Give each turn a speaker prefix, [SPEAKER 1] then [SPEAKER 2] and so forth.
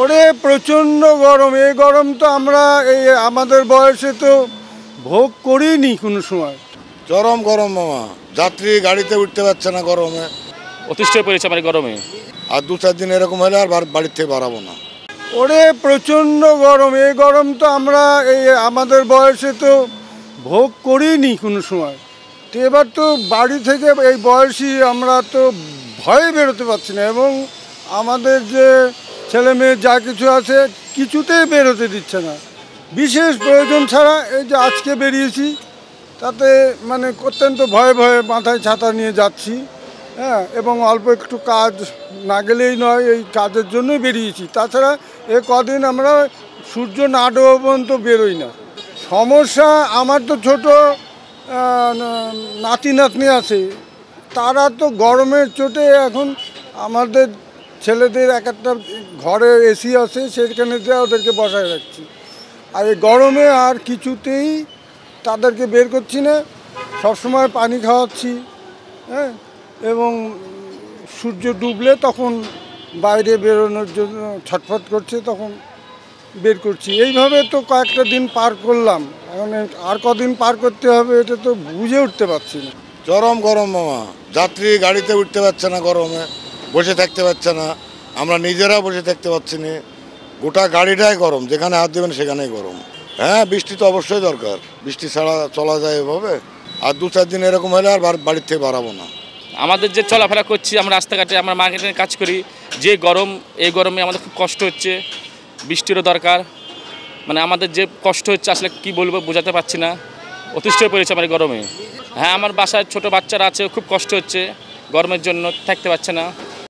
[SPEAKER 1] ওরে প্রচণ্ড গরম, এই গরম তো আমরা এই আমাদের বয়সে তো ভোগ করিনি কোনো সময়।
[SPEAKER 2] চরম গরম মামা, যাত্রী গাড়িতে উঠতে পারছে না গরমে,
[SPEAKER 3] অতিষ্ঠ হয়ে পড়েছে আমার গরমে।
[SPEAKER 2] আর 2-4 দিন এরকম হলে আর বাড়ির থেকে বাড়াবো না।
[SPEAKER 1] ওরে প্রচণ্ড গরম, এই গরম তো আমরা এই আমাদের বয়সে তো ভোগ করিনি কোনো সময়। তো এবার তো বাড়ি থেকে এই বয়সী আমরা তো ভয়ে বেরোতে পারছি না, এবং আমাদের যে ছেলে মেয়ে যা কিছু আছে কিছুতেই বেরোতে দিচ্ছে না, বিশেষ প্রয়োজন ছাড়া। এই যে আজকে বেরিয়েছি তাতে মানে অত্যন্ত ভয়ে ভয়ে মাথায় ছাতা নিয়ে যাচ্ছি, হ্যাঁ, এবং অল্প একটু কাজ না গেলেই নয়, এই কাজের জন্যই বেরিয়েছি। তাছাড়া এ কদিন আমরা সূর্য না ডোবা পর্যন্ত বেরোই না। সমস্যা, আমার তো ছোটো নাতি নাতনি আছে, তারা তো গরমের চোটে এখন আমাদের ছেলেদের এক একটা ঘরে এসি আছে, সেখানে দিয়ে ওদেরকে বসায় রাখছি। আর এই গরমে আর কিছুতেই তাদেরকে বের করছি না, সবসময় পানি খাওয়াচ্ছি, হ্যাঁ, এবং সূর্য ডুবলে তখন বাইরে বেরোনোর জন্য ছটফট করছে, তখন বের করছি। এইভাবে তো কয়েকটা দিন পার করলাম, এখন আর কদিন পার করতে হবে এটা তো বুঝে উঠতে পারছি না।
[SPEAKER 2] চরম গরম মামা, যাত্রী গাড়িতে উঠতে পারছে না গরমে, বসে থাকতে পারছে না, আমরা নিজেরা বসে থাকতে পারছি না, গোটা গাড়িটাই গরম, যেখানে হাত দেবেন সেখানেই গরম। হ্যাঁ, বৃষ্টি তো অবশ্যই দরকার, বৃষ্টি ছাড়া চলা যায় এভাবে, আর 2-4 দিন এরকম হলে আর বাড়ির থেকে বাড়াবো না।
[SPEAKER 3] আমাদের যে চলাফেরা করছি, আমরা রাস্তাঘাটে, আমরা মার্কেটে কাজ করি, যে গরম, এই গরমে আমাদের খুব কষ্ট হচ্ছে, বৃষ্টিরও দরকার। মানে আমাদের যে কষ্ট হচ্ছে আসলে কি বলবো, বোঝাতে পারছি না, অতিষ্ঠ হয়ে পড়েছে আমার গরমে। হ্যাঁ, আমার বাসায় ছোট বাচ্চারা আছে, খুব কষ্ট হচ্ছে, গরমের জন্য থাকতে পারছে না।